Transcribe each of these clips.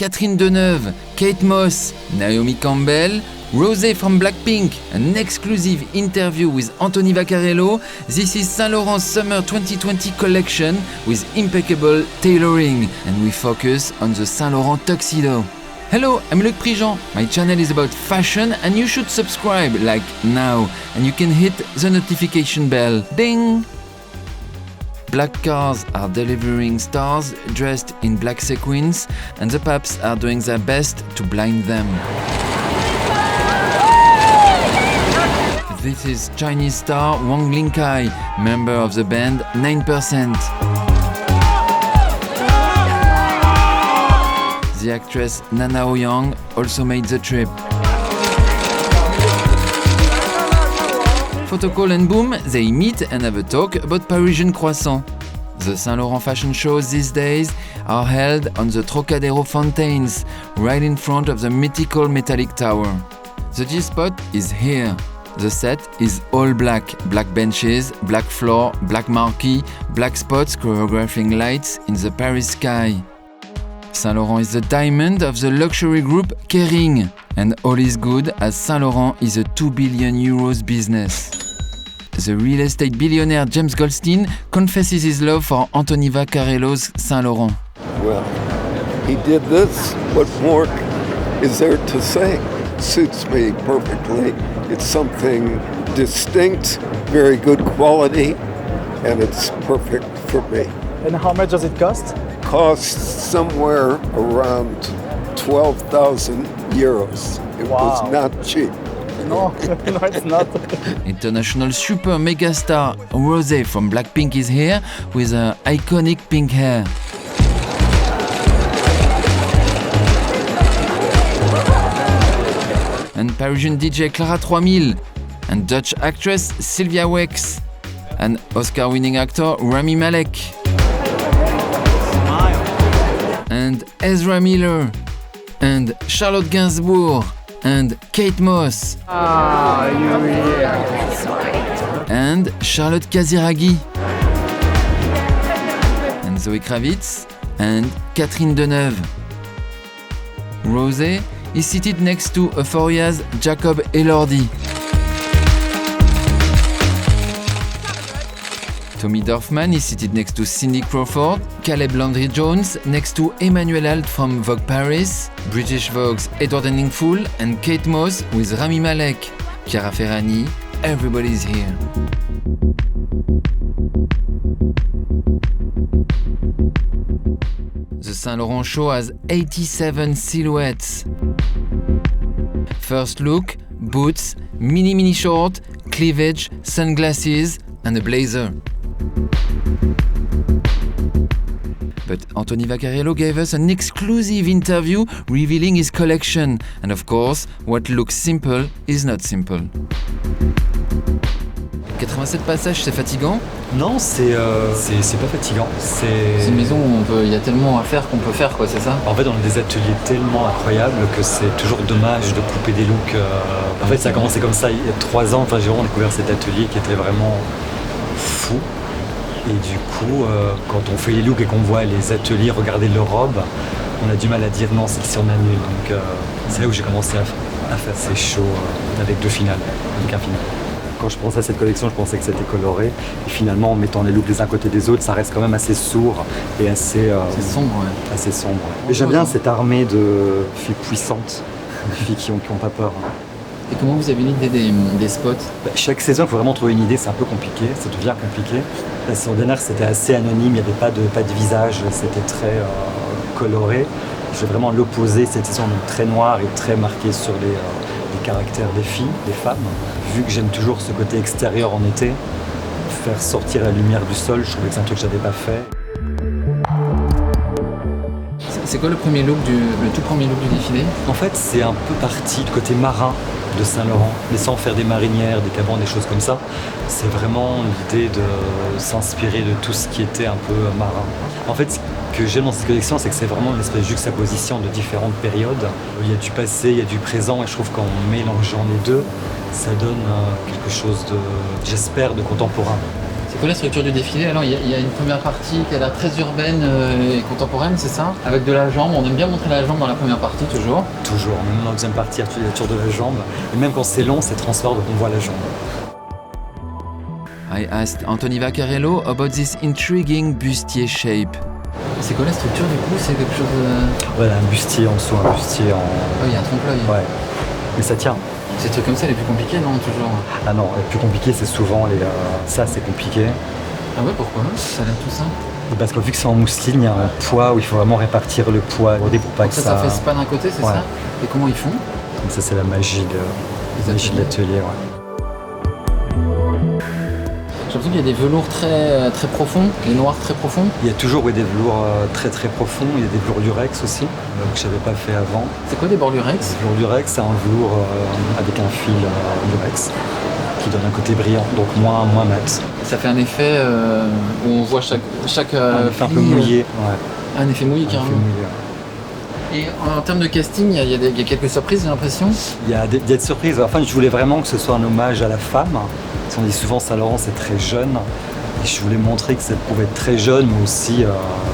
Catherine Deneuve, Kate Moss, Naomi Campbell, Rosé from Blackpink, an exclusive interview with Anthony Vaccarello. This is Saint Laurent's Summer 2020 collection with impeccable tailoring, and we focus on the Saint Laurent tuxedo. Hello, I'm Luc Prigent. My channel is about fashion and you should subscribe, like now, and you can hit the notification bell. Ding! Black cars are delivering stars dressed in black sequins, and the Paps are doing their best to blind them. This is Chinese star Wang Lingkai, member of the band 9%. The actress Nana Ouyang also made the trip. Photo call and boom, they meet and have a talk about Parisian croissant. The Saint Laurent fashion shows these days are held on the Trocadero Fountains, right in front of the mythical metallic tower. The G-spot is here. The set is all black. Black benches, black floor, black marquee, black spots choreographing lights in the Paris sky. Saint Laurent is the diamond of the luxury group Kering, and all is good as Saint Laurent is a 2 billion euros business. The real estate billionaire James Goldstein confesses his love for Anthony Vaccarello's Saint Laurent. Well, he did this. What more is there to say? Suits me perfectly. It's something distinct, very good quality, and it's perfect for me. And how much does it cost? Costs somewhere around 12,000 euros. It was not cheap. No, no, it's not. International super mega star Rosé from Blackpink is here with her iconic pink hair. And Parisian DJ Clara 3000, and Dutch actress Sylvia Wex, and Oscar-winning actor Rami Malek, and Ezra Miller, and Charlotte Gainsbourg, and Kate Moss, and Charlotte Casiraghi, and Zoe Kravitz, and Catherine Deneuve. Rosé is seated next to Euphoria's Jacob Elordi. Tommy Dorfman is seated next to Cindy Crawford, Caleb Landry-Jones next to Emmanuel Alt from Vogue Paris, British Vogue's Edward Henningfull, and Kate Moss with Rami Malek, Chiara Ferragni, everybody's here. The Saint Laurent show has 87 silhouettes. First look, boots, mini short, cleavage, sunglasses, and a blazer. But Anthony Vaccarello gave us an exclusive interview revealing his collection. And of course, what looks simple is not simple. 87 passages, c'est fatigant? Non, c'est pas fatigant. C'est une maison où il y a tellement à faire qu'on peut faire, quoi, c'est ça? En fait, on a des ateliers tellement incroyables que c'est toujours dommage de couper des looks. En fait, ça a commencé comme ça il y a 3 ans. Enfin, j'ai vraiment découvert cet atelier qui était vraiment fou. Et du coup, quand on fait les looks et qu'on voit les ateliers regarder leurs robes, on a du mal à dire non, celle-ci on annule. Donc c'est là où j'ai commencé à faire ces shows avec 2 finales, avec un final. Quand je pensais à cette collection, je pensais que c'était coloré. Et finalement, en mettant les looks les uns côté des autres, ça reste quand même assez sourd et assez sombre. Ouais. Assez sombre. Mais j'aime bien cette armée de filles puissantes, de filles qui ont pas peur. Et comment vous avez l'idée des spots? Chaque saison, il faut vraiment trouver une idée, c'est un peu compliqué, ça devient compliqué. La saison dernière, c'était assez anonyme, il n'y avait pas de visage, c'était très coloré. C'est vraiment l'opposé, cette saison donc très noire et très marquée sur les caractères des filles, des femmes. Vu que j'aime toujours ce côté extérieur en été, faire sortir la lumière du sol, je trouvais que c'est un truc que j'avais pas fait. C'est quoi le tout premier look du défilé? En fait, c'est un peu parti du côté marin de Saint-Laurent, mais sans faire des marinières, des cabanes, des choses comme ça. C'est vraiment l'idée de s'inspirer de tout ce qui était un peu marin. En fait, ce que j'aime dans cette collection, c'est que c'est vraiment une espèce de juxtaposition de différentes périodes. Il y a du passé, il y a du présent, et je trouve qu'en mélangeant les deux, ça donne quelque chose de, j'espère, de contemporain. C'est quoi la structure du défilé? Alors, il y a une première partie qui a l'air très urbaine et contemporaine, c'est ça? Avec de la jambe, on aime bien montrer la jambe dans la première partie, toujours. Toujours, même dans la deuxième partie, il y a toujours de la jambe. Et même quand c'est long, c'est transparent, donc on voit la jambe. I asked Anthony Vaccarello about this intriguing bustier shape. C'est quoi la structure du coup? C'est quelque chose de... Voilà, un bustier en dessous, un bustier en... Oh, il y a un trompe-l'œil. Ouais, mais ça tient. Ces trucs comme ça, les plus compliqués, non, toujours? Ah non, le plus compliqué, c'est souvent les... Ça, c'est compliqué. Ah ouais, pourquoi? Ça a l'air tout simple. Parce que vu que c'est en mousseline, il y a un poids où il faut vraiment répartir le poids pour pas que Ça fait span d'un côté, c'est Ouais. ça? Et comment ils font? Donc ça, c'est la magie de l'atelier. Ouais. J'ai l'impression qu'il y a des velours très profonds, des noirs très profonds. Il y a toujours des velours très très profonds, il y a des velours Durex aussi, que je n'avais pas fait avant. C'est quoi des bordures-rex? Le velours Durex, c'est un velours avec un fil Durex qui donne un côté brillant, donc moins mat. Ça fait un effet où on voit chaque Un effet un peu mouillé. Ouais. Un effet mouillé Un effet carrément. mouillé, ouais. Et en termes de casting, il y a quelques surprises, j'ai l'impression. Il y a des surprises. Enfin, je voulais vraiment que ce soit un hommage à la femme. Parce qu'on dit souvent Saint-Laurent, c'est très jeune. Et je voulais montrer que ça pouvait être très jeune, mais aussi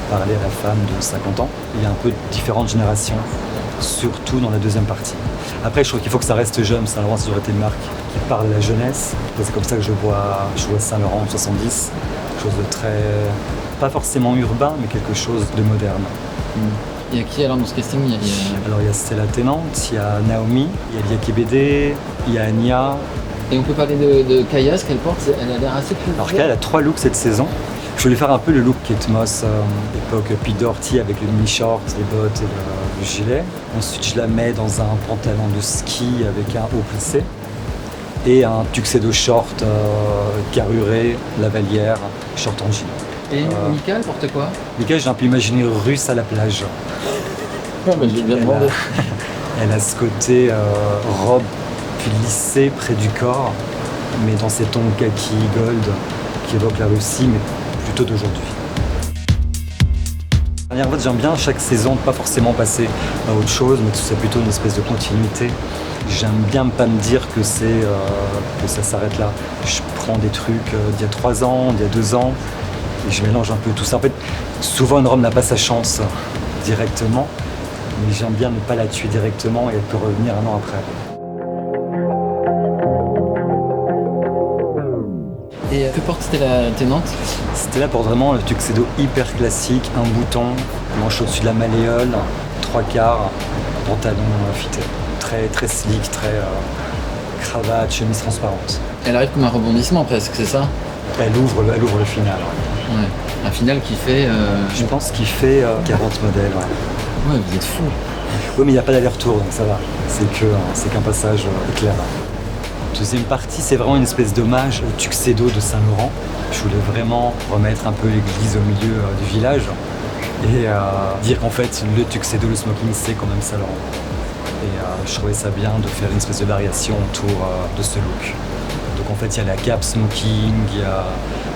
parler à la femme de 50 ans. Il y a un peu différentes générations, surtout dans la deuxième partie. Après, je trouve qu'il faut que ça reste jeune. Saint-Laurent, ça aurait été une marque qui parle à la jeunesse. C'est comme ça que je vois Saint-Laurent en 70. Quelque chose de très... pas forcément urbain, mais quelque chose de moderne. Il y a qui alors dans ce casting? Alors il y a Stella Tennant, il y a Naomi, il y a Lia Kebede, il y a Anya. Et on peut parler de Kaya, ce qu'elle porte, elle a l'air assez plus... Alors Kaya, elle a 3 looks cette saison. Je voulais faire un peu le look Kate Moss, époque Pete Doherty, avec le mini-short, les bottes et le gilet. Ensuite, je la mets dans un pantalon de ski avec un haut plissé et un tuxedo short carruré, lavalière, short en jean. Et Mika, elle porte quoi? Mika, j'ai un peu imaginé russe à la plage. Je vais bien demander. Elle a ce côté robe plissée près du corps, mais dans ces tons kaki, gold, qui évoquent la Russie, mais plutôt d'aujourd'hui. En fait, j'aime bien chaque saison ne pas forcément passer à autre chose, mais que c'est plutôt une espèce de continuité. J'aime bien pas me dire que ça s'arrête là. Je prends des trucs d'il y a 3 ans, d'il y a 2 ans, et je mélange un peu tout ça. En fait, souvent une robe n'a pas sa chance directement, mais j'aime bien ne pas la tuer directement et elle peut revenir 1 an après. Et que porte Stella Tennant? Stella porte vraiment le tuxedo hyper classique, un bouton, manche au-dessus de la malléole, 3/4, pantalon fité. Très, très slick, très cravate, chemise transparente. Elle arrive comme un rebondissement presque, c'est ça? Elle ouvre le final. Ouais. Un final qui fait... Je pense qu'il fait 40 modèles. Ouais. Ouais, vous êtes fous. Oui, mais il n'y a pas d'aller-retour, donc ça va. C'est qu'un passage éclair. Deuxième partie, c'est vraiment une espèce d'hommage au tuxedo de Saint-Laurent. Je voulais vraiment remettre un peu l'église au milieu du village et dire qu'en fait, le tuxedo, le smoking, c'est quand même Saint-Laurent. Et je trouvais ça bien de faire une espèce de variation autour de ce look. Donc en fait, il y a la cape smoking, il y a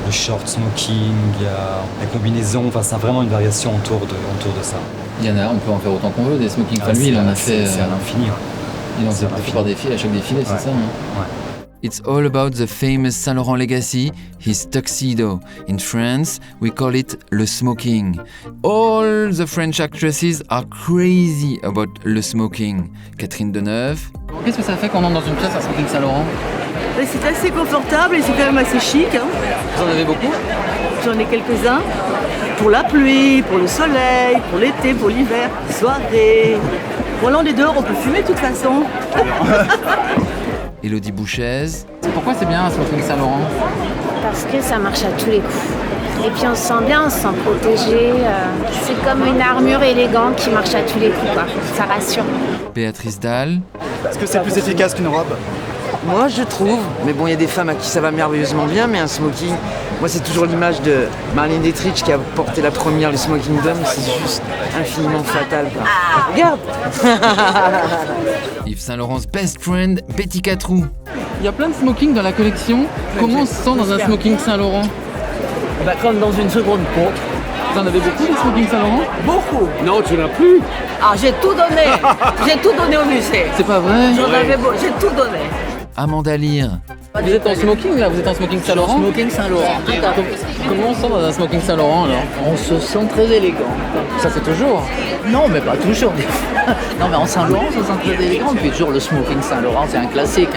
le short smoking, il y a la combinaison. Enfin, c'est vraiment une variation autour de ça. Il y en a, on peut en faire autant qu'on veut, des smokings. Enfin, lui, il en a fait... C'est à l'infini, ouais. Il en fait la plupart des filles à chaque défilé, c'est ça hein? Ouais. It's all about the famous Saint Laurent legacy, his tuxedo. In France, we call it le smoking. All the French actresses are crazy about le smoking. Catherine Deneuve. Qu'est-ce que ça fait quand on entre dans une pièce à smoking Saint Laurent? C'est assez confortable et c'est quand même assez chic. Hein. Vous en avez beaucoup? J'en ai quelques-uns. Pour la pluie, pour le soleil, pour l'été, pour l'hiver, soirée. Bon, là on est dehors, on peut fumer de toute façon. Élodie Bouchez. Pourquoi c'est bien un smoking Saint Laurent? Parce que ça marche à tous les coups. Et puis on se sent bien, on se sent protégé. C'est comme une armure élégante qui marche à tous les coups, quoi. Ça rassure. Béatrice Dalle. Est-ce que c'est plus efficace qu'une robe? Moi, je trouve, mais bon, il y a des femmes à qui ça va merveilleusement bien, mais un smoking, moi, c'est toujours l'image de Marlène Dietrich qui a porté la première, le smoking d'homme, c'est juste infiniment fatal, quoi. Regarde. Yves Saint Laurent's best friend, Betty Catrou. Il y a plein de smokings dans la collection. Comment on se sent dans un smoking Saint Laurent? Bah, comme dans une seconde peau. Vous en avez beaucoup des smokings Saint Laurent? Beaucoup. Non, tu n'as plus. Ah, j'ai tout donné. J'ai tout donné au musée. C'est pas vrai? J'ai tout donné. Amanda Lear. Vous êtes en smoking là, vous êtes en smoking Saint-Laurent. Smoking Saint-Laurent. Comment on sent dans un smoking Saint-Laurent alors? On se sent très élégant. Ça c'est toujours. Non, mais pas toujours. Non, mais en Saint-Laurent, on se sent très élégant. Puis toujours le smoking Saint-Laurent, c'est un classique.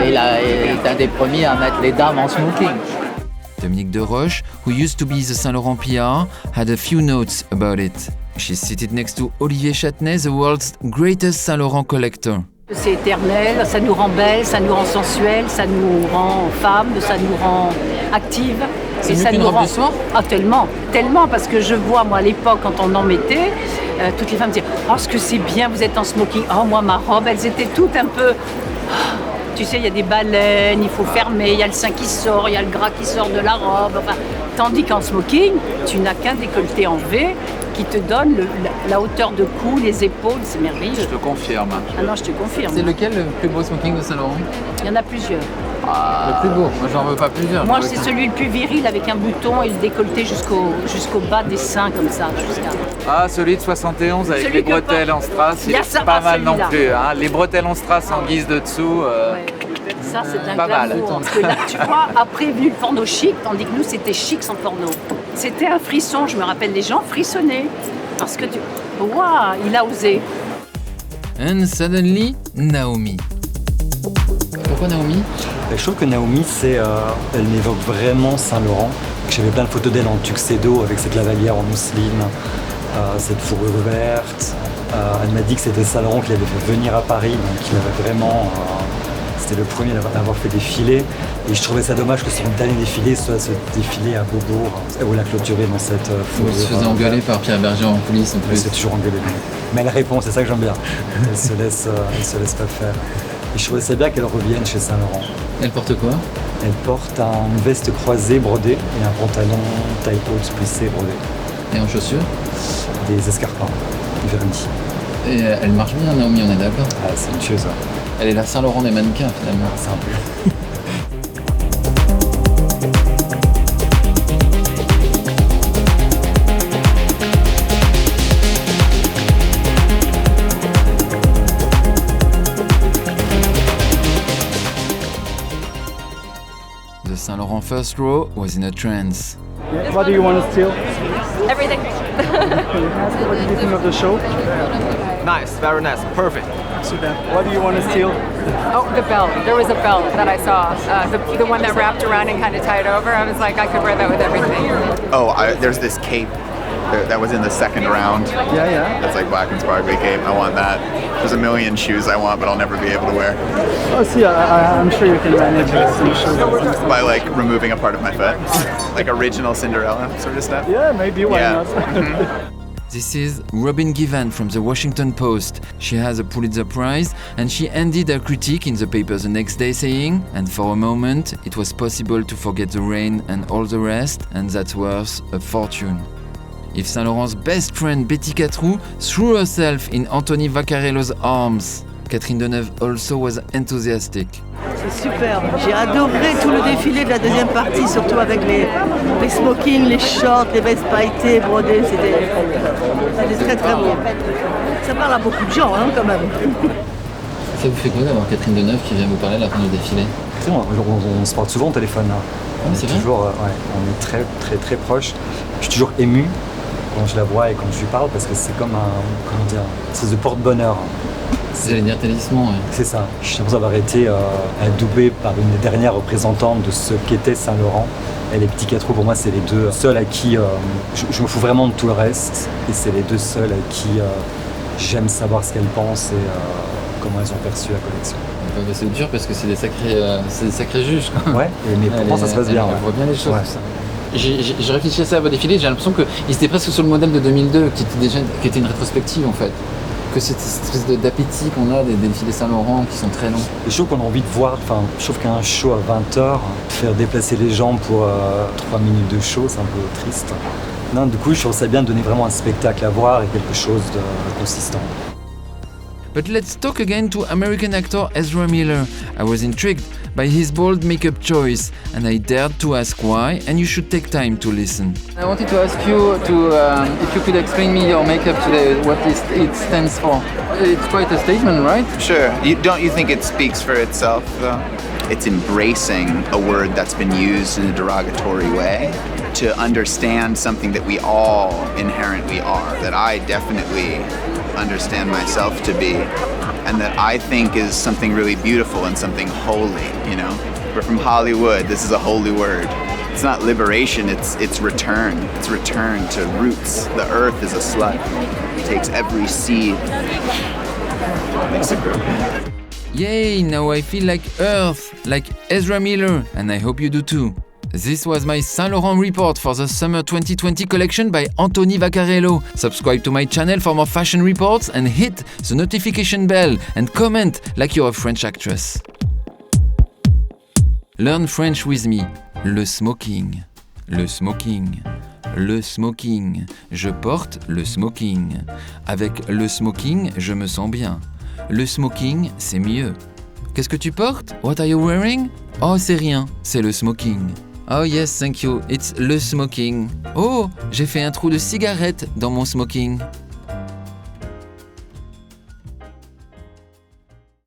Il est un des premiers à mettre les dames en smoking. Dominique de Roche, who used to be the Saint Laurent PR, had a few notes about it. She's seated next to Olivier Châtenay, the world's greatest Saint Laurent collector. C'est éternel, ça nous rend belle, ça nous rend sensuelle, ça nous rend femme, ça nous rend active. C'est mieux qu'une robe du soir ? Ah tellement, tellement, parce que je vois moi à l'époque quand on en mettait, toutes les femmes disaient « Oh ce que c'est bien, vous êtes en smoking, oh moi ma robe », elles étaient toutes un peu... Tu sais, il y a des baleines, il faut fermer, il y a le sein qui sort, il y a le gras qui sort de la robe. Enfin, tandis qu'en smoking, tu n'as qu'un décolleté en V qui te donne la hauteur de cou, les épaules, c'est merveilleux. Je te confirme. Ah non, je te confirme. C'est lequel le plus beau smoking de Saint Laurent? Il y en a plusieurs. Le plus beau, moi j'en veux pas plusieurs. Moi c'est celui le plus viril avec un bouton et le décolleté jusqu'au bas des seins comme ça. Ah, celui de 71 avec Celui les que bretelles en strass, Il y a il ça, est pas ah, mal non celui-là. plus. Hein. Les bretelles en strass en guise de dessous. Ouais. Ça c'est un pas mal. glamour. Parce que là, tu vois, après est venu le porno chic, tandis que nous c'était chic sans porno. C'était un frisson, je me rappelle les gens frissonnaient. Parce que waouh, il a osé. And suddenly, Naomi. Pourquoi Naomi? Je trouve que Naomi, elle m'évoque vraiment Saint-Laurent. J'avais plein de photos d'elle en tuxedo avec cette lavalière en mousseline, cette fourrure verte. Elle m'a dit que c'était Saint-Laurent qui l'avait fait venir à Paris, donc il avait vraiment... c'était le premier à avoir fait défiler. Et je trouvais ça dommage que son dernier défilé soit ce défilé à Beaubourg, où elle a clôturé dans cette fourrure. Vous se faisait engueuler par Pierre Berger en coulisses en Elle plus. s'est toujours engueulée. Mais elle répond, c'est ça que j'aime bien. Elle se laisse pas faire. Et je trouvais ça bien qu'elle revienne chez Saint-Laurent. Elle porte quoi? Elle porte une veste croisée brodée et un pantalon taille haute plissé brodé. Et en chaussures? Des escarpins vernis. Et elle marche bien Naomi, on est d'accord? Ah, c'est une chose. Elle est la Saint-Laurent des mannequins finalement. C'est un peu. The Saint Laurent first row was in a trance. What do you want to steal? Everything. What do you think of the show? Nice, very nice, perfect. Super. What do you want to steal? Oh, the belt. There was a belt that I saw. The one that wrapped around and kind of tied over. I was like, I could wear that with everything. Oh, there's this cape that was in the second round. Yeah. That's like black and sparkly cape. I want that. There's a million shoes I want, but I'll never be able to wear. Oh, see, I'm sure you can manage some shows. By like removing a part of my foot. Like original Cinderella sort of stuff. Yeah, maybe, why Yeah. not? This is Robin Givan from the Washington Post. She has a Pulitzer Prize and she ended her critique in the paper the next day saying, "And for a moment it was possible to forget the rain and all the rest, and that's worth a fortune." If Saint Laurent's best friend Betty Catrou threw herself in Anthony Vaccarello's arms, Catherine Deneuve also was enthusiastic. C'est superbe. J'ai adoré tout le défilé de la deuxième partie, surtout avec les smokings, les shorts, les vestes pailletées, brodées. C'était très très beau. Ça parle à beaucoup de gens, hein, quand même. Ça vous fait quoi d'avoir Catherine Deneuve qui vient vous parler à la fin du défilé? On se parle souvent au téléphone. Là. Ah, c'est vrai toujours, ouais, on est très très très proches. Je suis toujours ému quand je la vois et quand je lui parle parce que c'est comme une espèce de porte-bonheur. J'allais dire talisman, ouais. C'est ça. Je pense avoir été adoubé par une des dernières représentantes de ce qu'était Saint-Laurent. Elle et Petit Catrou, pour moi, c'est les deux seuls à qui je me fous vraiment de tout le reste. Et c'est les deux seuls à qui j'aime savoir ce qu'elles pensent et comment elles ont perçu la collection. C'est dur parce que c'est des sacrés juges. Quoi. Ouais, mais pourtant ça se passe bien. On voit bien les choses. Ouais. Ça. J'ai réfléchi à votre défilé, j'ai l'impression qu'ils étaient presque sur le modèle de 2002, qui était une rétrospective en fait. Que cette espèce d'appétit qu'on a des défilés Saint-Laurent qui sont très longs. Et je trouve qu'on a envie de voir, je trouve qu'un show à 20h, faire déplacer les gens pour 3 minutes de show, c'est un peu triste. Non, du coup, je trouve ça bien de donner vraiment un spectacle à voir et quelque chose de consistant. But let's talk again to American actor Ezra Miller. I was intrigued by his bold makeup choice and I dared to ask why, and you should take time to listen. I wanted to ask you if you could explain me your makeup today, what it stands for. It's quite a statement, right? Sure. Don't you think it speaks for itself, though? it's embracing a word that's been used in a derogatory way to understand something that we all inherently are, that I definitely understand myself to be, and that I think is something really beautiful and something holy, you know? We're from Hollywood, this is a holy word. It's not liberation, it's return. It's return to roots. The earth is a slut. It takes every seed, makes it grow. Yay, now I feel like Earth, like Ezra Miller, and I hope you do too. This was my Saint Laurent report for the Summer 2020 collection by Anthony Vaccarello. Subscribe to my channel for more fashion reports and hit the notification bell and comment like you're a French actress. Learn French with me. Le smoking. Le smoking. Le smoking. Je porte le smoking. Avec le smoking, je me sens bien. Le smoking, c'est mieux. Qu'est-ce que tu portes? What are you wearing? Oh, c'est rien, c'est le smoking. Oh yes, thank you, it's le smoking. Oh, j'ai fait un trou de cigarette dans mon smoking.